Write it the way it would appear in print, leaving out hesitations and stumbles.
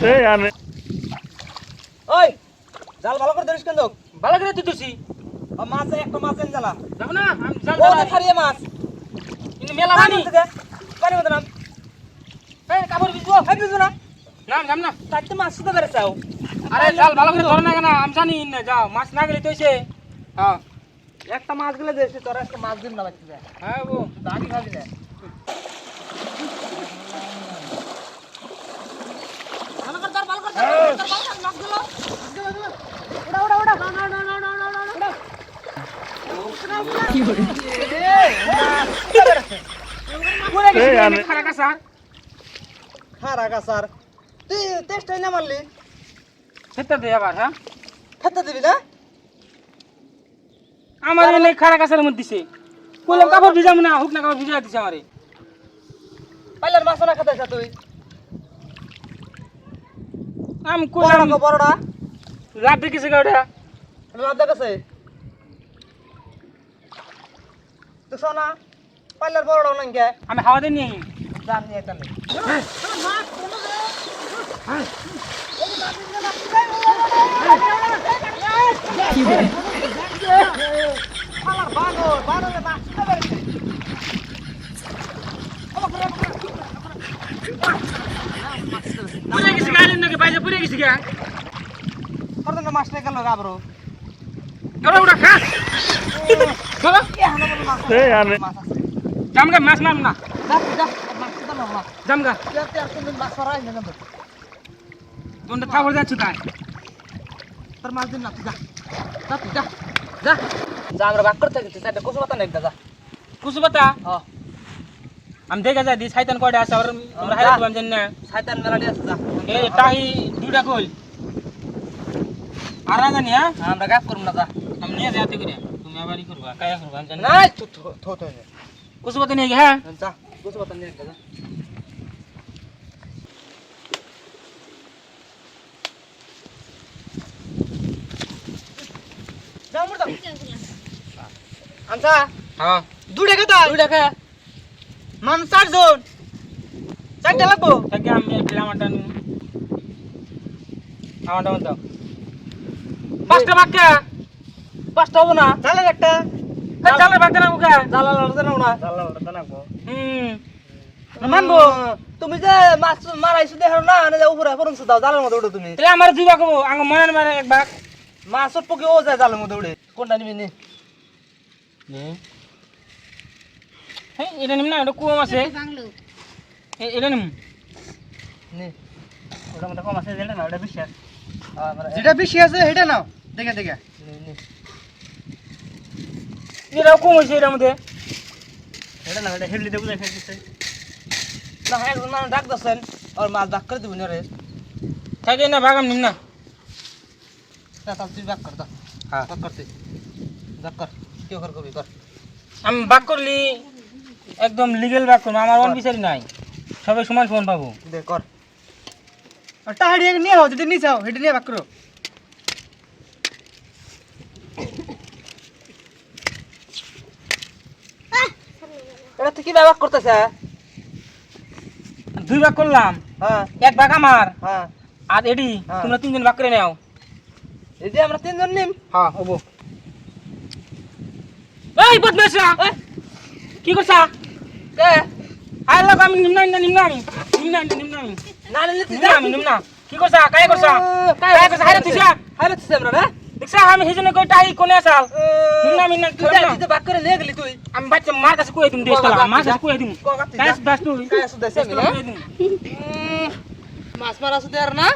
এই আনে ওই জাল ভালো করে ধরিস কিন্তু ভালো করে তুইছি মাছ একটা মাছ এনে জ্বালা যাবো না আমি জাল ও জ্বালাই। খারিয়ে মাছ কিন্তু মেলা পানি পানি থেকে পানি মতো নাম এই কাপড় বিছবো খাই বুঝবো না নাম যাম না চারটে মাছ শুধু বেড়েছাও আরে জাল ভালো করে ধরে না কেন আমি জানি না যাও মাছ না গেলে তুইছে হ্যাঁ একটা মাছ গেলে দেখছি তোরা একটা মাছ দিন না বাচ্চা যায় হ্যাঁ বো দাগি খাবি না ভালো করে ধর ভালো করে ধর মাছ গুলো উড়া উড়া উড়া উড়া কি করে এই আনে খারাপ স্যার হ্যাঁ রাখা স্যার তুই টেস্ট হয় না মারলি সেটা দে আবার হ্যাঁ খেতে দিবি না আমার এনে খারাপ কাছের মধ্যে দিছে কইলাম কাপড় ভিজাম না হুক না কাপড় ভিজা দিছে আমারে পাইলার মাছ না খেতে তুই আমি কইলাম বড়টা লাভ দেখেছে গাড়া লাভ দেখাছে তো সোনা পাইলার বড়টা না কে আমি হাওয়া দিয়ে নিয়ে জান নিয়ে এটা নেই কি বলে পালার বানর বানরে মাছ খেতে পারছে পুরে গেছে গালের নাকি বাইরে পুরে গেছে গা কত মাছ নিয়ে গেল গাবরো চলো উড়া খাস চলো এই আনে জামগা মাছ মার না যা মাছ খেতে না না জামগা আর তুমি মাছ ধরাই না তোমরা খাবার যাচ্ছ তাই তোর মাছ দিন না তুই যা যা তুই যা যা যা আমরা বাক করতে গেছি সাইডে কসু পাতা নেই যা কুসু পাতা হ্যাঁ আমি দেখে যাই দি শয়তান কয়টা আছে আর আমরা হাইরা দিবাম জানি না শয়তান মেলাডি আছে যা এই টাহি দুইটা কই আর না জানি হ্যাঁ আমরা গাপ করব না যা আমি নিয়ে যাতে করে তুমি আবারই করবা কায়া করবা আমি জানি না নাই তো থো থো কুসু পাতা নিয়ে গে হ্যাঁ যা কসু পাতা নিয়ে যা যা মুড় আনসা হ্যাঁ দুইটা খেতা দুইটা খা মান চারজন চারটা লাগবো তাকে আমি আমারটা নিই আমারটা দাও পাঁচটা বাক্কা পাঁচটা হবো না চালের একটা চালের বাক্কা না মুখা জালা লড়তে নাও না জালা লড়তে নাকবো মানবো তুমি যে মাছ মারাইছো দেখো না না উপরে পরংশ দাও জালের মধ্যে উঠো তুমি তাহলে আমার দুই বাক হবো আঙ্গ মনে মারে এক বাক মাছ পকে ও যায় জালের মধ্যে উঠে কোনটা নিবি নি হ্যাঁ এটা নিম না এটা কুয়ো আছে এটা নিম নি ওটা মধ্যে কম আছে যেটা না ওটা বেশি আছে যেটা বেশি আছে সেটা নাও দেখে দেখে এটাও কম হয়েছে এটার মধ্যে এটা না এটা হেডলি দেবো দেখে দিছে না একজন মানুষ ডাক দছেন আর মাছ ভাগ করে দিবি না রে থাকে না বাগাম নিম না না তাহলে তুই ভাগ কর দাও হ্যাঁ ভাগ কর তুই ভাগ কর কেউ কর কবি কর আমি বাক করলি একদম লিগেল বাক করবো আমার অন বিচারি নাই সবাই সমান সমান পাবো দে কর আর টাহাড়ি নিয়ে হও যেটা নিয়ে যাও সেটা নিয়ে বাক করো এটা তুই কি ভাগ করতেছে দুই ভাগ করলাম হ্যাঁ এক ভাগ আমার হ্যাঁ আর এডি হ্যাঁ। তোমরা তিনজন ভাগ করে নাও এই যে আমরা তিনজন নিম হ্যাঁ হবো এই বদমাশরা কি করছা কে আই লাগ আমি নিম্না নিম্না আমি নিম্না আমি না নিলে তুই নিম্না আমি নিম্না কি করছা কাই করছা কাই করছা হারে তুই হারে তুই আমরা না দেখছা আমি হিজনে কই টাই কোনে আসাল নিম্না মিনা কি তুই তুই ভাগ করে নিয়ে গেলি তুই আমি বাচ্চা মার কাছে কই দিম দেশটা মার কাছে কই দিম কগাতি কাই দাস তুই কাই সুদাইছে কই দিম মাছ মারা সুদে আর না